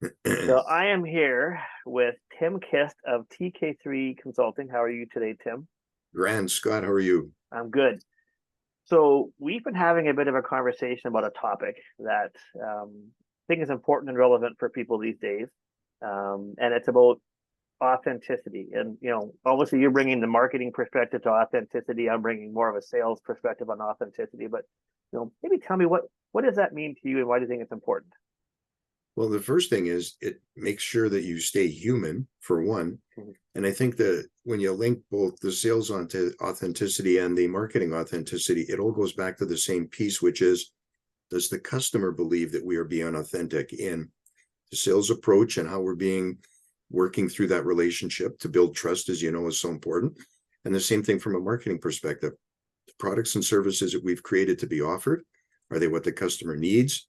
So I am here with Tim Kist of TK3 Consulting. How are you today, Tim? Grand Scott, how are you? I'm good. So we've been having a bit of a conversation about a topic that I think is important and relevant for people these days, and it's about authenticity. And obviously, you're bringing the marketing perspective to authenticity. I'm bringing more of a sales perspective on authenticity. But maybe tell me what does that mean to you, and why do you think it's important? Well, the first thing is it makes sure that you stay human, for one. Mhm. And I think that when you link both the sales onto authenticity and the marketing authenticity, it all goes back to the same piece, which is, does the customer believe that we are being authentic in the sales approach and how we're being working through that relationship to build trust, as you know, is so important. And the same thing from a marketing perspective. The products and services that we've created to be offered, are they what the customer needs?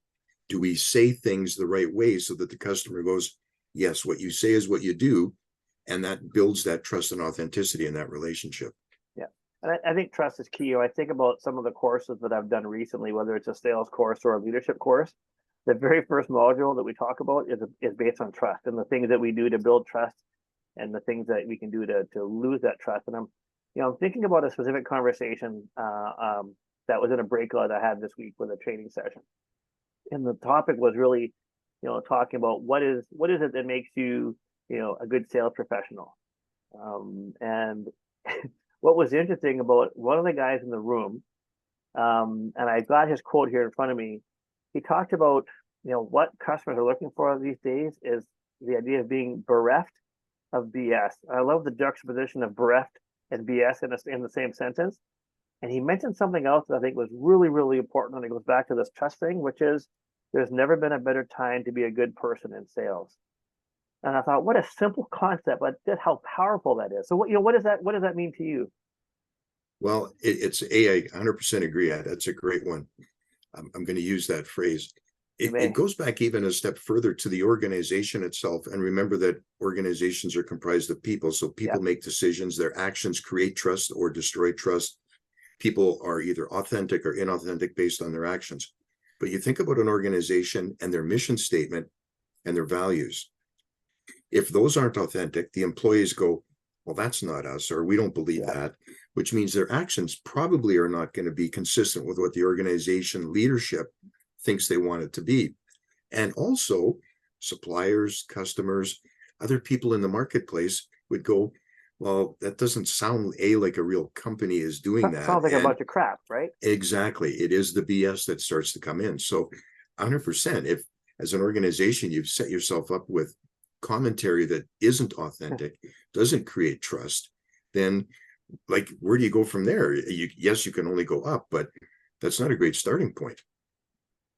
Do we say things the right way so that the customer goes, yes, what you say is what you do, and that builds that trust and authenticity in that relationship. Yeah. And I think trust is key. I think about some of the courses that I've done recently, whether it's a sales course or a leadership course. The very first module that we talk about is based on trust and the things that we do to build trust and the things that we can do to lose that trust. And I'm thinking about a specific conversation that was in a breakout I had this week with a training session. And the topic was really, talking about what is it that makes you, a good sales professional. And what was interesting about one of the guys in the room, and I got his quote here in front of me. He talked about, what customers are looking for these days is the idea of being bereft of BS. I love the juxtaposition of bereft and BS in the same sentence. And he mentioned something else that I think was really, really important. And it goes back to this trust thing, which is there's never been a better time to be a good person in sales. And I thought, what a simple concept, but just how powerful that is. So what does that mean to you? Well, it's I 100% agree. That's a great one. I'm going to use that phrase. You It may. goes back even a step further to the organization itself. And remember that organizations are comprised of people. So Yeah. people make decisions, their actions create trust or destroy trust. People are either authentic or inauthentic based on their actions. But you think about an organization and their mission statement and their values. If those aren't authentic, the employees go, well, that's not us, or we don't believe Yeah. that, which means their actions probably are not going to be consistent with what the organization leadership thinks they want it to be. And also, suppliers, customers, other people in the marketplace would go, well, that doesn't sound like a real company is doing that. Sounds like a And bunch of crap, right? exactly, it is the BS that starts to come in. So 100%, if as an organization you've set yourself up with commentary that isn't authentic, doesn't create trust, then where do you go from there? Yes, you can only go up, but that's not a great starting point.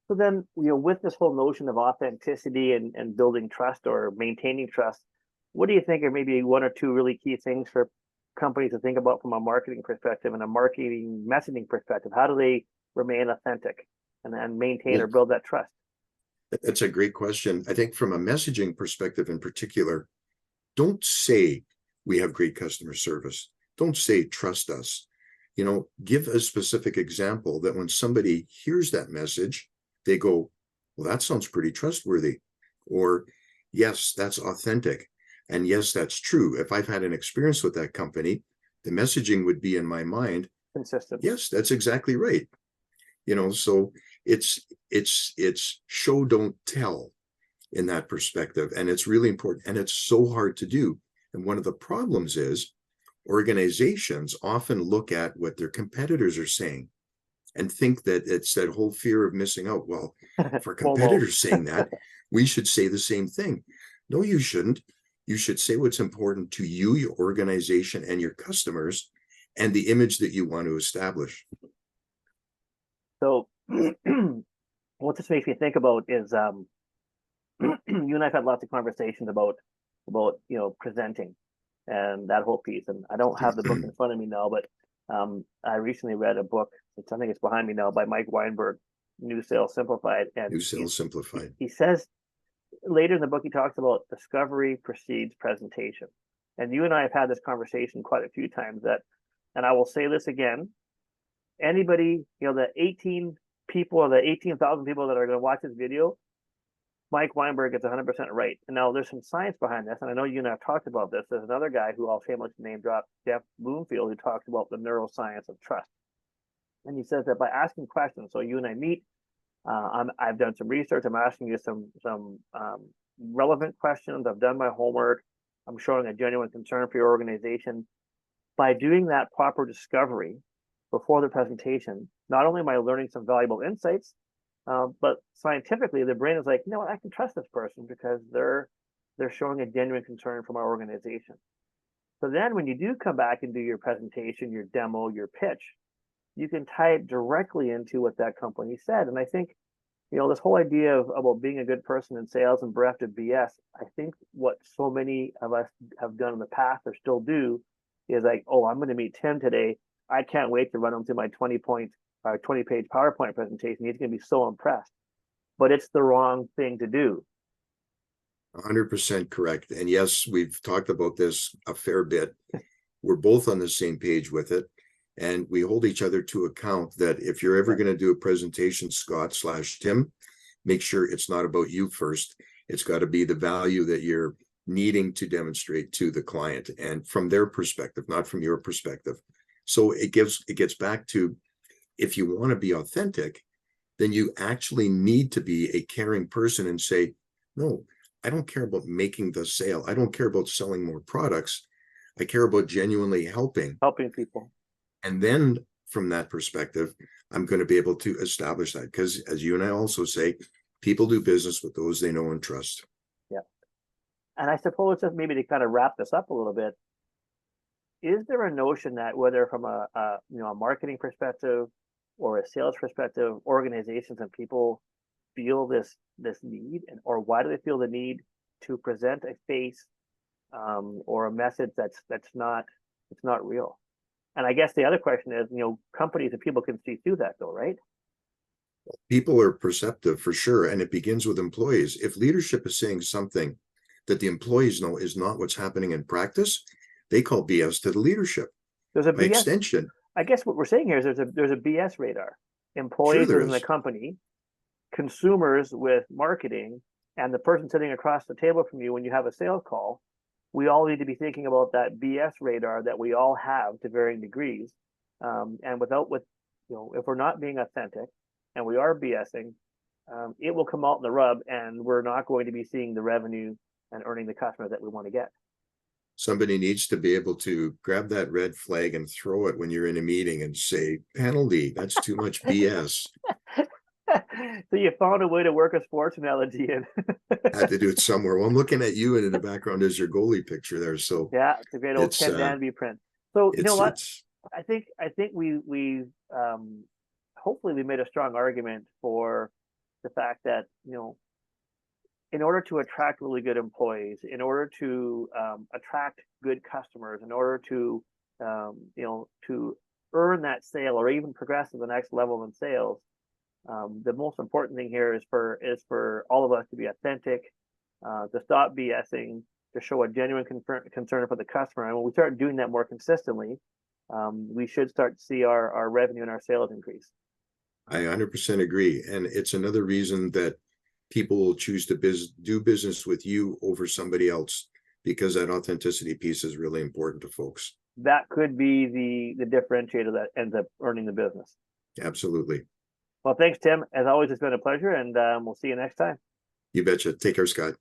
So then, with this whole notion of authenticity and building trust or maintaining trust, what do you think are maybe one or two really key things for companies to think about from a marketing perspective and a marketing messaging perspective? How do they remain authentic and maintain or Well, build that trust? that's a great question. I think from a messaging perspective in particular, don't say we have great customer service. Don't say trust us. Give a specific example that when somebody hears that message, they go, well, that sounds pretty trustworthy. Or, yes, that's authentic. And yes, that's true. If I've had an experience with that company, the messaging would be in my mind, Consistent. yes, that's exactly right. So it's show, don't tell in that perspective. And it's really important. And it's so hard to do. And one of the problems is organizations often look at what their competitors are saying and think that it's that whole fear of missing out. Well, if our FOMO. competitors saying that, we should say the same thing. No, you shouldn't. You should say what's important to you, your organization, and your customers, and the image that you want to establish. So, what this makes me think about is you and I've had lots of conversations about presenting and that whole piece. And I don't have the book in front of me now, but I recently read a book. I think it's behind me now by Mike Weinberg, New Sales Simplified, and New Sales Simplified. he says later in the book he talks about discovery precedes presentation. And you and I have had this conversation quite a few times that, and I will say this again, anybody, the 18 people or the 18,000 people that are going to watch this video, Mike Weinberg gets 100% right. And now there's some science behind this, and I know you and I have talked about this. There's another guy who I'll shamelessly name drop, Jeff Bloomfield, who talks about the neuroscience of trust. And he says that by asking questions, so you and I meet, I've done some research. I'm asking you some relevant questions. I've done my homework. I'm showing a genuine concern for your organization. By doing that proper discovery before the presentation, not only am I learning some valuable insights, but scientifically, the brain is like, you know what, I can trust this person because they're showing a genuine concern for my organization. So then when you do come back and do your presentation, your demo, your pitch, you can tie it directly into what that company said. And I think, this whole idea of about being a good person in sales and bereft of BS, I think what so many of us have done in the past or still do is like, oh, I'm going to meet Tim today. I can't wait to run him through my 20-page PowerPoint presentation. He's going to be so impressed. But it's the wrong thing to do. 100% correct. And yes, we've talked about this a fair bit. We're both on the same page with it. And we hold each other to account that if you're ever going to do a presentation, Scott/Tim, make sure it's not about you first. It's got to be the value that you're needing to demonstrate to the client and from their perspective, not from your perspective. So it gets back to, if you want to be authentic, then you actually need to be a caring person and say, no, I don't care about making the sale. I don't care about selling more products. I care about genuinely helping people. And then from that perspective, I'm going to be able to establish that, because as you and I also say, people do business with those they know and trust. Yeah. And I suppose just maybe to kind of wrap this up a little bit, is there a notion that whether from a marketing perspective or a sales perspective, organizations and people feel this need, or why do they feel the need to present a face or a message that's not real? And I guess the other question is, companies and people can see through that though, right? People are perceptive for sure. And it begins with employees. If leadership is saying something that the employees know is not what's happening in practice, they call BS to the leadership. There's a By BS extension. I guess what we're saying here is there's a BS radar. Employees Sure within the company, consumers with marketing, and the person sitting across the table from you when you have a sales call. We all need to be thinking about that BS radar that we all have to varying degrees. And if we're not being authentic and we are BSing, it will come out in the rub, and we're not going to be seeing the revenue and earning the customers that we want to get. Somebody needs to be able to grab that red flag and throw it when you're in a meeting and say, penalty, that's too much BS. So you found a way to work a sports analogy in. Had to do it somewhere. Well, I'm looking at you, and in the background is your goalie picture there. So yeah, it's a great old Ken Danby print. So you know what? I think we hopefully we made a strong argument for the fact that in order to attract really good employees, in order to attract good customers, in order to to earn that sale or even progress to the next level in sales, the most important thing here is for all of us to be authentic, to stop BSing, to show a genuine concern for the customer. And when we start doing that more consistently, we should start to see our revenue and our sales increase. I 100% agree. And it's another reason that people will choose to do business with you over somebody else, because that authenticity piece is really important to folks. That could be the differentiator that ends up earning the business. Absolutely. Well, thanks, Tim. As always, it's been a pleasure, and we'll see you next time. You betcha. Take care, Scott.